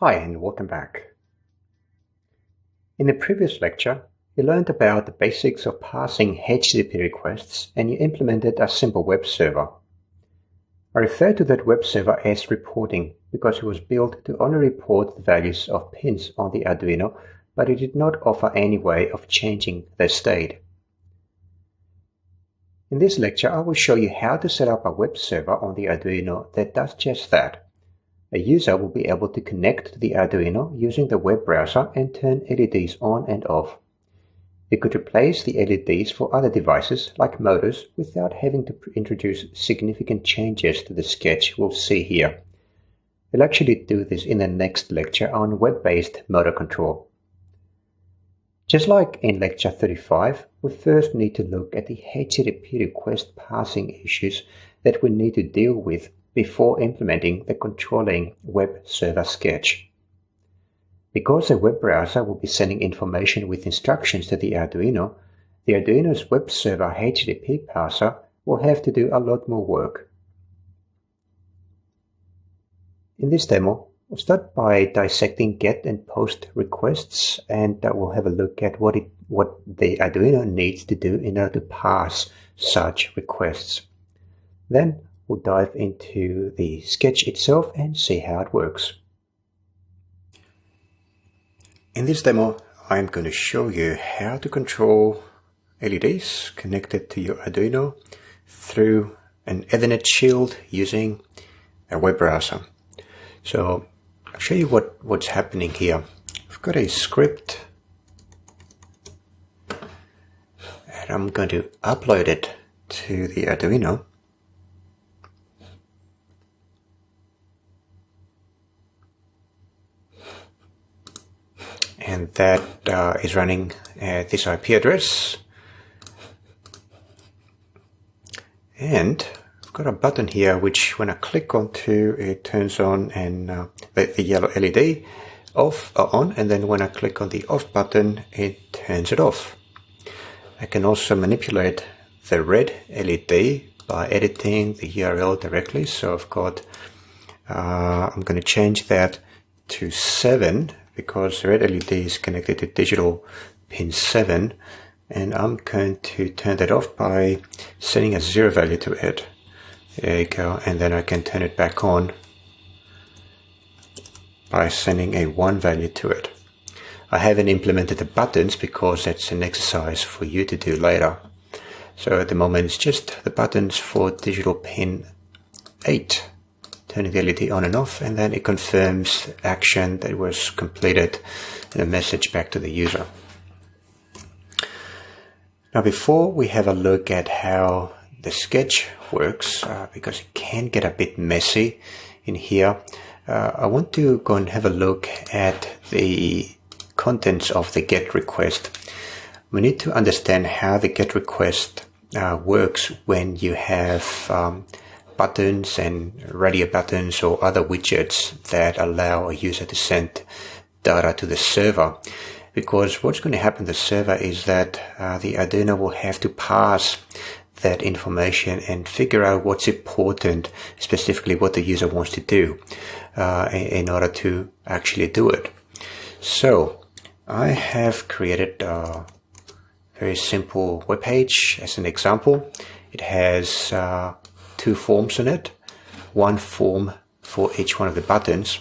Hi and welcome back. In the previous lecture, you learned about the basics of parsing HTTP requests and you implemented a simple web server. I refer to that web server as reporting because it was built to only report the values of pins on the Arduino, but it did not offer any way of changing their state. In this lecture, I will show you how to set up a web server on the Arduino that does just that. A user will be able to connect to the Arduino using the web browser and turn LEDs on and off. You could replace the LEDs for other devices like motors without having to introduce significant changes to the sketch we'll see here. We'll actually do this in the next lecture on web-based motor control. Just like in lecture 35, we first need to look at the HTTP request parsing issues that we need to deal with before implementing the controlling web server sketch. Because the web browser will be sending information with instructions to the Arduino's web server HTTP parser will have to do a lot more work. In this demo, we'll start by dissecting GET and POST requests, and we'll have a look at what the Arduino needs to do in order to parse such requests. Then we'll dive into the sketch itself and see how it works. In this demo, I'm going to show you how to control LEDs connected to your Arduino through an Ethernet shield using a web browser. So I'll show you what's happening here. I've got a script and I'm going to upload it to the Arduino. And that is running at this IP address. And I've got a button here which when I click onto it turns on and the yellow LED on, and then when I click on the off button it turns it off. I can also manipulate the red LED by editing the URL directly. So I've got I'm going to change that to 7 because the red LED is connected to digital pin 7, and I'm going to turn that off by setting a 0 value to it. There you go, and then I can turn it back on by sending a 1 value to it. I haven't implemented the buttons because that's an exercise for you to do later. So at the moment it's just the buttons for digital pin 8. Turning the LED on and off, and then it confirms action that was completed and a message back to the user. Now before we have a look at how the sketch works, because it can get a bit messy in here, I want to go and have a look at the contents of the GET request. We need to understand how the GET request works when you have buttons and radio buttons or other widgets that allow a user to send data to the server. Because what's going to happen to the server is that the Arduino will have to parse that information and figure out what's important, specifically what the user wants to do in order to actually do it. So I have created a very simple web page as an example. It has 2 forms in it, 1 form for each one of the buttons,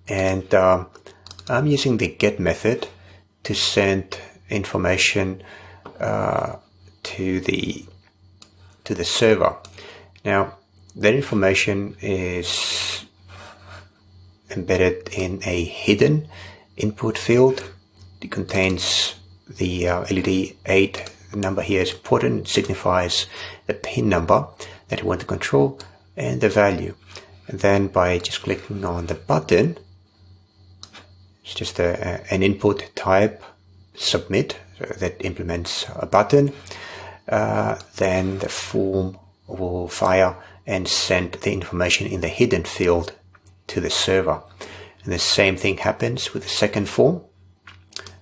and I'm using the GET method to send information to the server. Now that information is embedded in a hidden input field. It contains the LED 8. The number here is important. It signifies the pin number that you want to control and the value. And then by just clicking on the button, it's just an input type submit that implements a button. Then the form will fire and send the information in the hidden field to the server. And the same thing happens with the second form.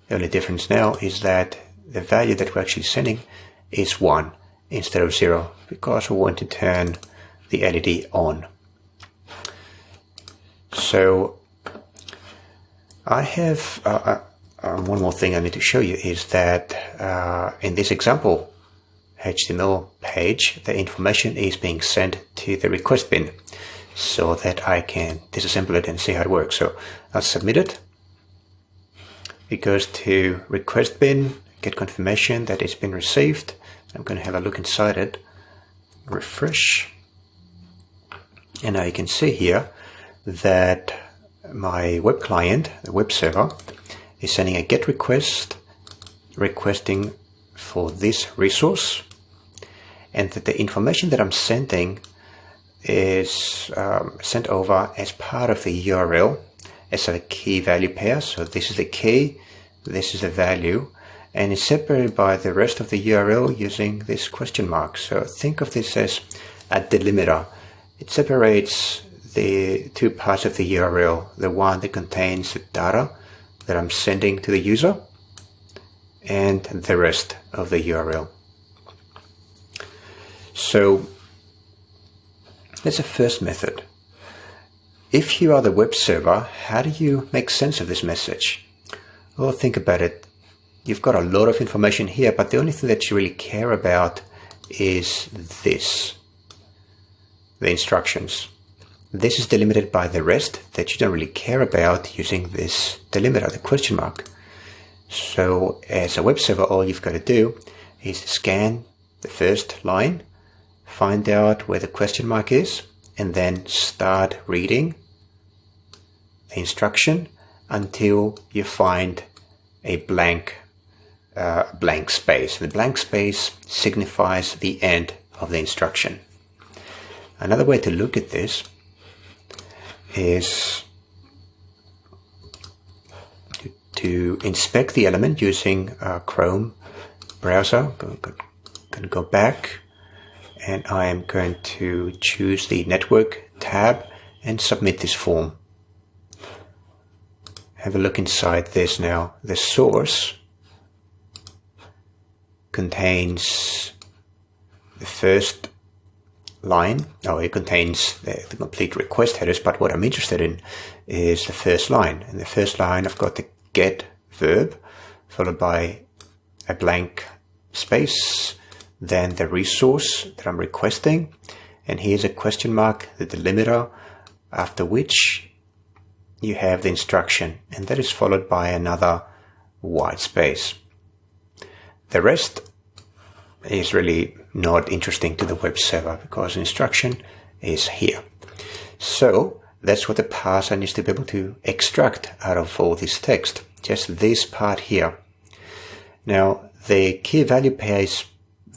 The only difference now is that the value that we're actually sending is 1 instead of 0 because we want to turn the LED on. So I have one more thing I need to show you is that in this example HTML page, the information is being sent to the request bin so that I can disassemble it and see how it works. So I'll submit it. It goes to request bin, get confirmation that it's been received. I'm going to have a look inside it, refresh, and now you can see here that my web client, the web server, is sending a GET request requesting for this resource, and that the information that I'm sending is sent over as part of the URL as a key value pair. So this is the key, this is the value, and it's separated by the rest of the URL using this question mark. So think of this as a delimiter. It separates the two parts of the URL, the one that contains the data that I'm sending to the user and the rest of the URL. So that's the first method. If you are the web server, how do you make sense of this message? Well, think about it. You've got a lot of information here, but the only thing that you really care about is this, the instructions. This is delimited by the rest that you don't really care about using this delimiter, the question mark. So as a web server, all you've got to do is scan the first line, find out where the question mark is, and then start reading the instruction until you find a blank space. The blank space signifies the end of the instruction. Another way to look at this is to inspect the element using Chrome browser. I'm going to go back, and I am going to choose the network tab and submit this form. Have a look inside this now. The source contains the first line. It contains the complete request headers, but what I'm interested in is the first line. In the first line, I've got the get verb followed by a blank space, then the resource that I'm requesting, and here's a question mark, the delimiter, after which you have the instruction, and that is followed by another white space. The rest is really not interesting to the web server because the instruction is here. So that's what the parser needs to be able to extract out of all this text, just this part here. Now the key value pair is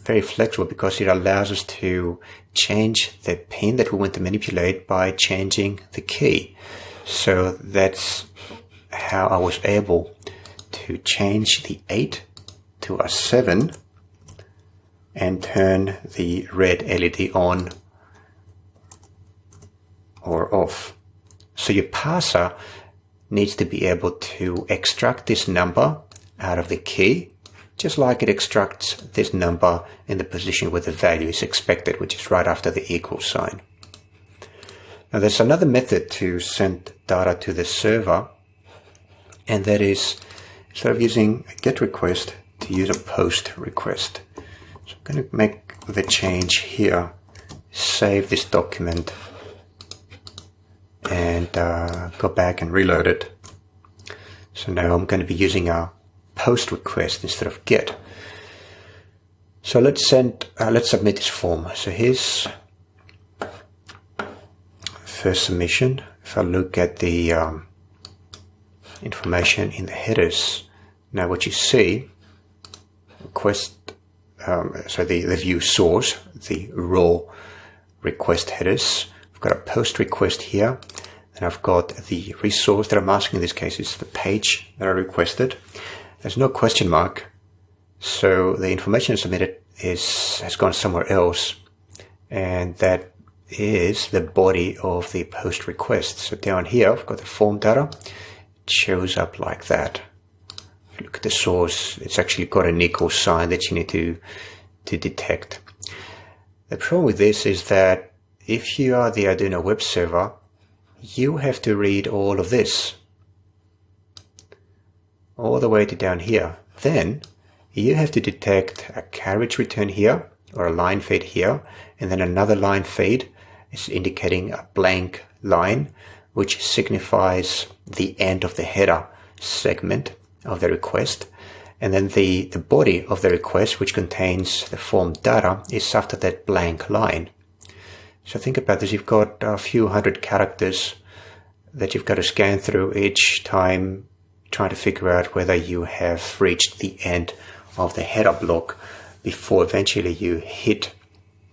very flexible because it allows us to change the pin that we want to manipulate by changing the key. So that's how I was able to change the 8 to a 7 and turn the red LED on or off. So your parser needs to be able to extract this number out of the key, just like it extracts this number in the position where the value is expected, which is right after the equal sign. Now there's another method to send data to the server, and that is, instead of using a GET request, to use a POST request. So I'm going to make the change here, save this document, and go back and reload it. So now I'm going to be using a POST request instead of GET. So let's submit this form. So here's first submission. If I look at the information in the headers, now what you see, request, so the view source, the raw request headers. I've got a POST request here, and I've got the resource that I'm asking. In this case, it's the page that I requested. There's no question mark, so the information submitted has gone somewhere else, and that is the body of the POST request. So down here, I've got the form data. It shows up like that. If you look at the source, it's actually got an equal sign that you need to detect. The problem with this is that if you are the Arduino web server, you have to read all of this. all the way to down here, then you have to detect a carriage return here or a line fade here, and then another line fade is indicating a blank line, which signifies the end of the header segment of the request. And then the body of the request, which contains the form data, is after that blank line. So think about this. You've got a few hundred characters that you've got to scan through each time, trying to figure out whether you have reached the end of the header block before eventually you hit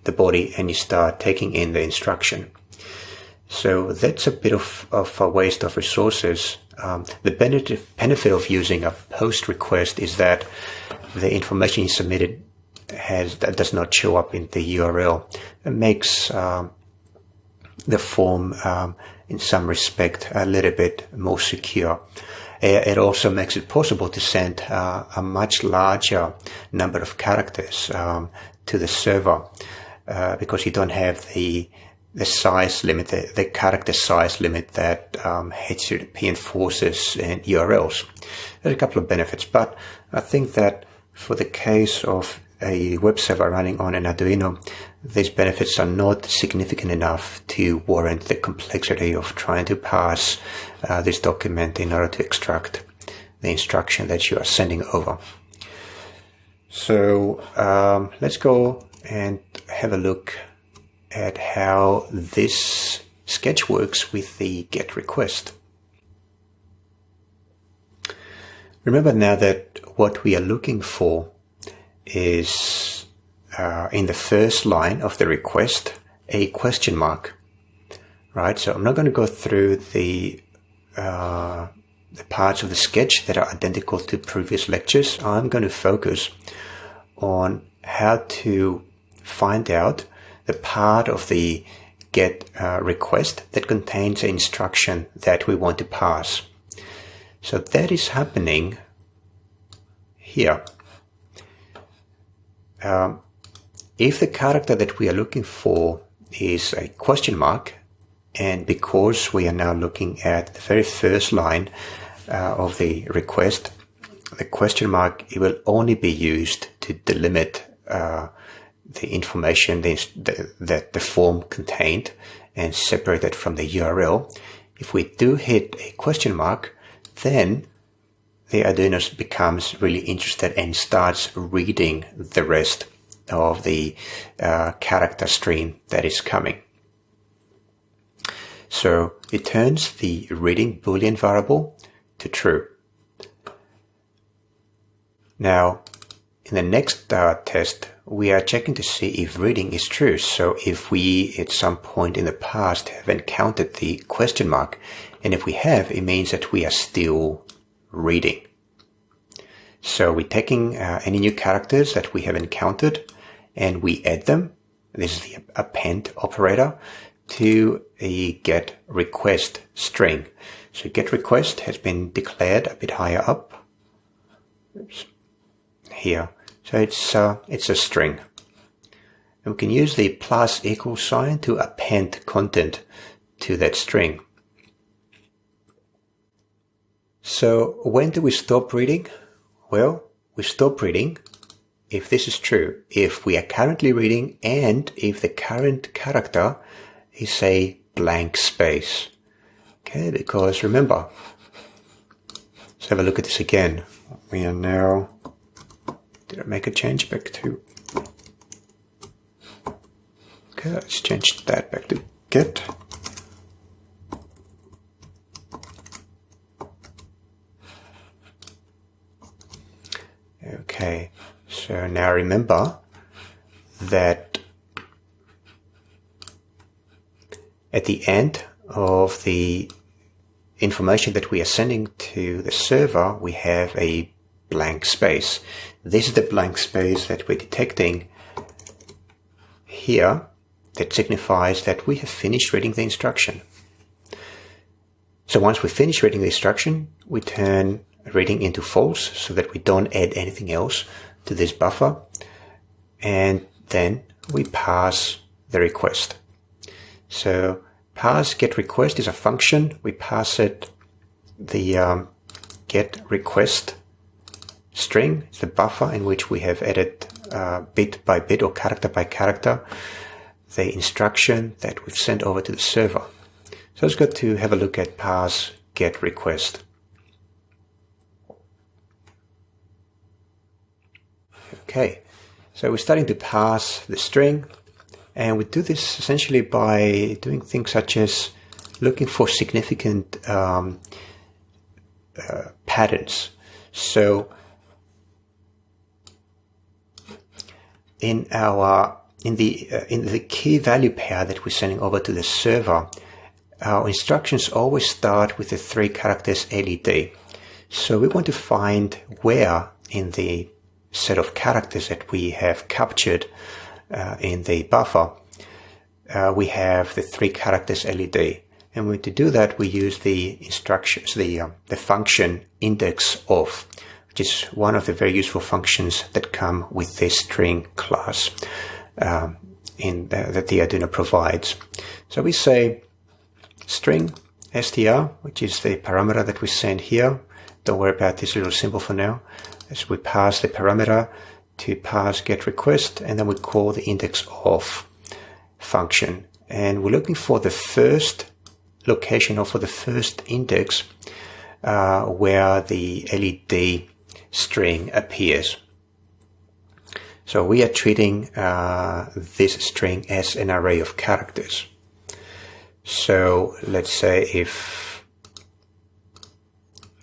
the body and you start taking in the instruction. So that's a bit of a waste of resources. The benefit of using a post request is that the information you submitted does not show up in the URL. It makes the form in some respect a little bit more secure. It also makes it possible to send a much larger number of characters to the server because you don't have the size limit, the character size limit that HTTP enforces in URLs. There's a couple of benefits, but I think that for the case of a web server running on an Arduino, these benefits are not significant enough to warrant the complexity of trying to parse this document in order to extract the instruction that you are sending over. So let's go and have a look at how this sketch works with the GET request. Remember now that what we are looking for is in the first line of the request a question mark, right? So I'm not going to go through the parts of the sketch that are identical to previous lectures. I'm going to focus on how to find out the part of the GET request that contains an instruction that we want to pass. So that is happening here. If the character that we are looking for is a question mark, and because we are now looking at the very first line of the request, the question mark, it will only be used to delimit the information that the form contained and separate it from the URL. If we do hit a question mark, then the Arduino becomes really interested and starts reading the rest of the character stream that is coming. So it turns the reading Boolean variable to true. Now, in the next test, we are checking to see if reading is true. So if we at some point in the past have encountered the question mark, and if we have, it means that we are still reading. So we're taking any new characters that we have encountered and we add them. This is the append operator to a get request string. So get request has been declared a bit higher up. Oops. Here. So it's a string. And we can use the plus equal sign to append content to that string. So when do we stop reading? Well, we stop reading if this is true, if we are currently reading and if the current character is a blank space. Okay, because remember, let's have a look at this again. We are now, did I make a change back to, okay, let's change that back to get. Okay, so now remember that at the end of the information that we are sending to the server, we have a blank space. This is the blank space that we're detecting here that signifies that we have finished reading the instruction. So once we finish reading the instruction, we turn reading into false so that we don't add anything else to this buffer, and then we pass the request. So pass get request is a function. We pass it the get request string. It's the buffer in which we have added bit by bit or character by character the instruction that we've sent over to the server. So let's go to have a look at parse get request. Okay, so we're starting to parse the string, and we do this essentially by doing things such as looking for significant patterns. So in the key value pair that we're sending over to the server, our instructions always start with the 3 characters LED. So we want to find where in the set of characters that we have captured in the buffer we have the 3 characters LED. And to do that, we use the instructions, the function index of, which is one of the very useful functions that come with this string class that the Arduino provides. So we say string str, which is the parameter that we send here. Don't worry about this little symbol for now. As we pass the parameter to parse get request, and then we call the index of function. And we're looking for the first location, or for the first index where the LED string appears. So we are treating this string as an array of characters. So let's say if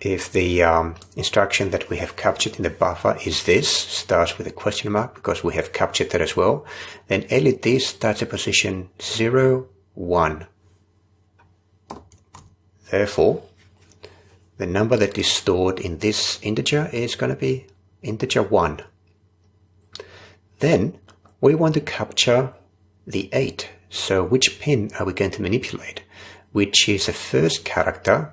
the instruction that we have captured in the buffer is this, starts with a question mark because we have captured that as well, then LED starts at position 0, 1. Therefore, the number that is stored in this integer is going to be integer 1. Then we want to capture the 8. So which pin are we going to manipulate? Which is the first character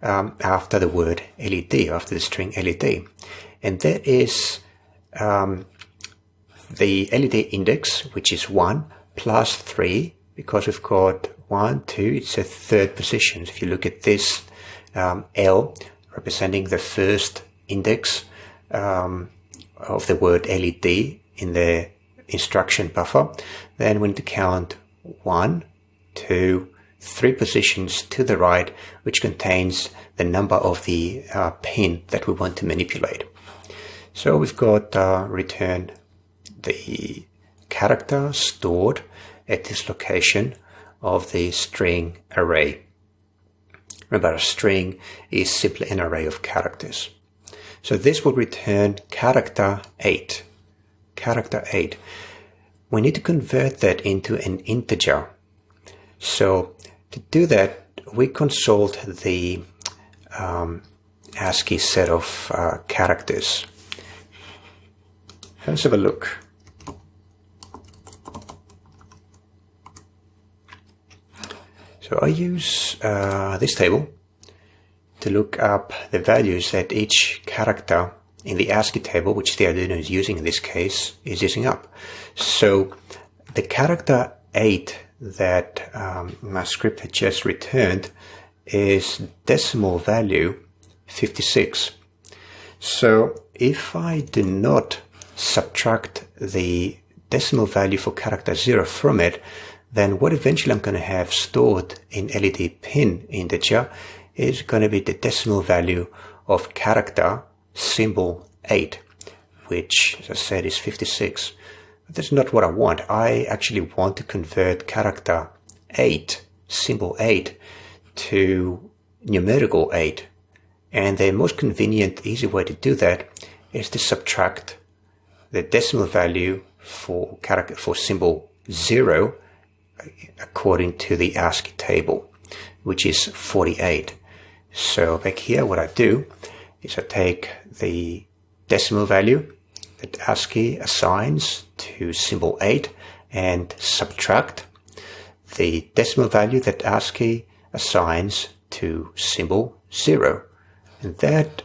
after the word LED, after the string LED. And that is the LED index, which is 1 plus 3, because we've got 1, 2, it's a third position. If you look at this L representing the first index of the word LED in the instruction buffer, then we need to count 1, 2, 3 positions to the right, which contains the number of the pin that we want to manipulate. So we've got return the character stored at this location of the string array. Remember, a string is simply an array of characters. So this will return character 8. Character 8. We need to convert that into an integer. So to do that, we consult the ASCII set of characters. Let's have a look. So I use this table to look up the values that each character in the ASCII table, which the Arduino is using in this case, is using up. So the character 8 that my script had just returned is decimal value 56. So if I do not subtract the decimal value for character 0 from it, then what eventually I'm going to have stored in LED pin integer is going to be the decimal value of character symbol 8, which, as I said, is 56. But that's not what I want. I actually want to convert character 8, symbol 8, to numerical 8. And the most convenient, easy way to do that is to subtract the decimal value for symbol 0 according to the ASCII table, which is 48. So back here, what I do is I take the decimal value that ASCII assigns to symbol 8 and subtract the decimal value that ASCII assigns to symbol 0. And that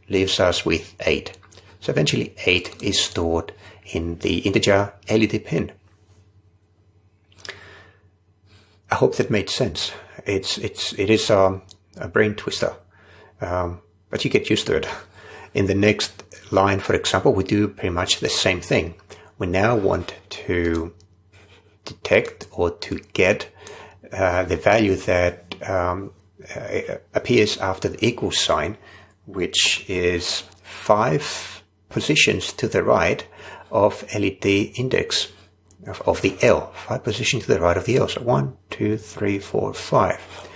leaves us with 8. So eventually 8 is stored in the integer LED pin. I hope that made sense. It is a brain twister. but you get used to it. In the next line, for example, we do pretty much the same thing. We now want to detect or to get the value that appears after the equal sign, which is 5 positions to the right of LED index of the L, 5 positions to the right of the L. So 1, 2, 3, 4, 5.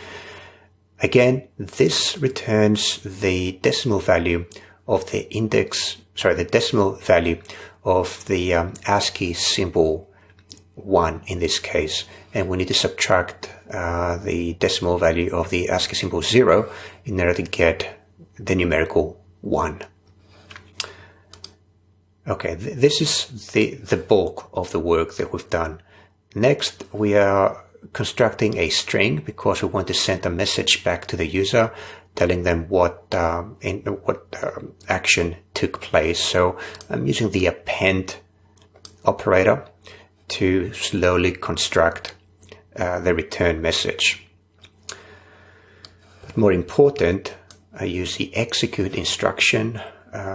Again, this returns the decimal value of the the decimal value of the ASCII symbol 1 in this case, and we need to subtract the decimal value of the ASCII symbol 0 in order to get the numerical 1. Okay, this is the bulk of the work that we've done. Next, we are constructing a string because we want to send a message back to the user telling them what action took place. So I'm using the append operator to slowly construct the return message. But more important, I use the execute instruction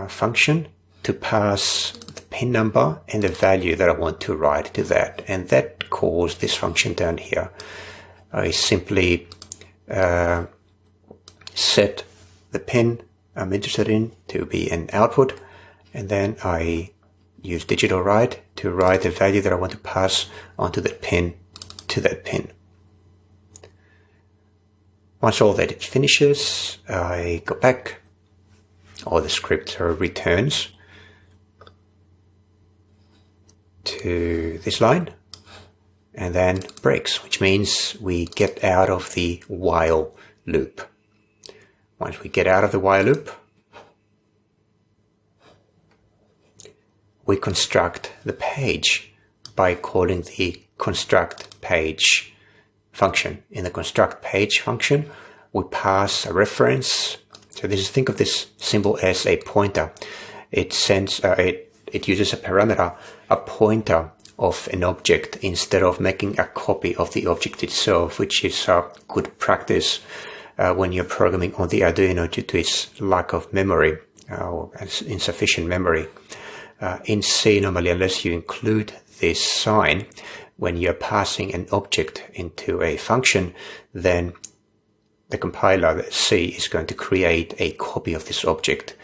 function to pass the pin number and the value that I want to write to that. And that calls this function down here. I simply set the pin I'm interested in to be an output, and then I use digital write to write the value that I want to pass onto the pin to that pin. Once all that finishes, I go back, or the script returns to this line and then breaks, which means we get out of the while loop. Once we get out of the while loop, we construct the page by calling the construct page function. In the construct page function, we pass a reference. So think of this symbol as a pointer. It sends it uses a parameter, a pointer of an object, instead of making a copy of the object itself, which is a good practice when you're programming on the Arduino due to its lack of memory or insufficient memory. In C, normally, unless you include this sign, when you're passing an object into a function, then the compiler, C, is going to create a copy of this object.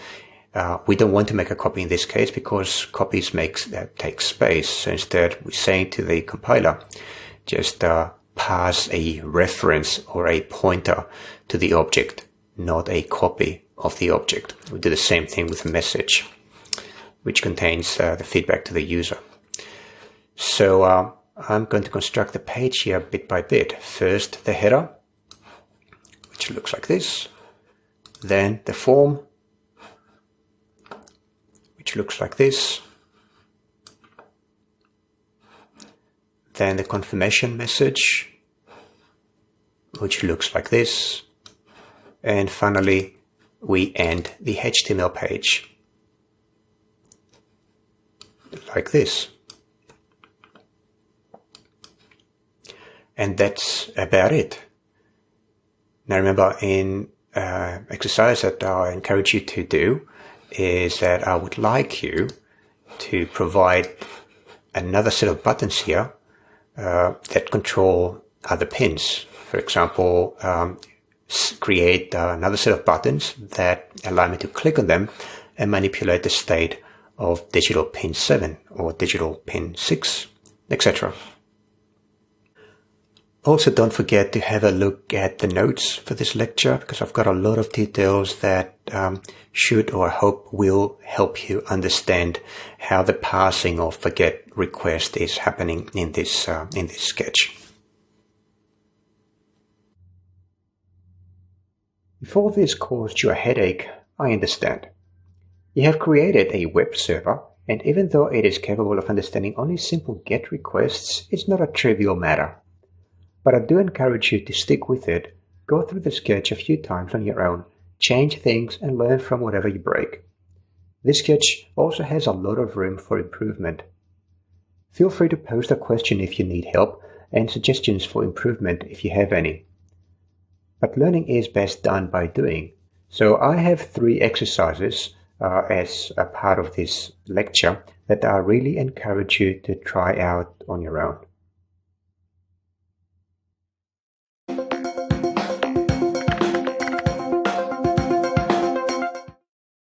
We don't want to make a copy in this case because copies take space. So instead, we're saying to the compiler, just pass a reference or a pointer to the object, not a copy of the object. We do the same thing with a message, which contains the feedback to the user. So I'm going to construct the page here bit by bit. First, the header, which looks like this. Then the form, which looks like this. Then the confirmation message, which looks like this. And finally, we end the HTML page like this. And that's about it. Now remember, in exercise that I encourage you to do is that I would like you to provide another set of buttons here that control other pins. For example, create another set of buttons that allow me to click on them and manipulate the state of digital pin 7 or digital pin 6, etc. Also, don't forget to have a look at the notes for this lecture, because I've got a lot of details that should, or I hope will, help you understand how the passing of the GET request is happening in this sketch. If all this caused you a headache, I understand. You have created a web server, and even though it is capable of understanding only simple GET requests, it's not a trivial matter. But I do encourage you to stick with it, go through the sketch a few times on your own, change things and learn from whatever you break. This sketch also has a lot of room for improvement. Feel free to post a question if you need help and suggestions for improvement if you have any. But learning is best done by doing, So I have 3 exercises as a part of this lecture that I really encourage you to try out on your own.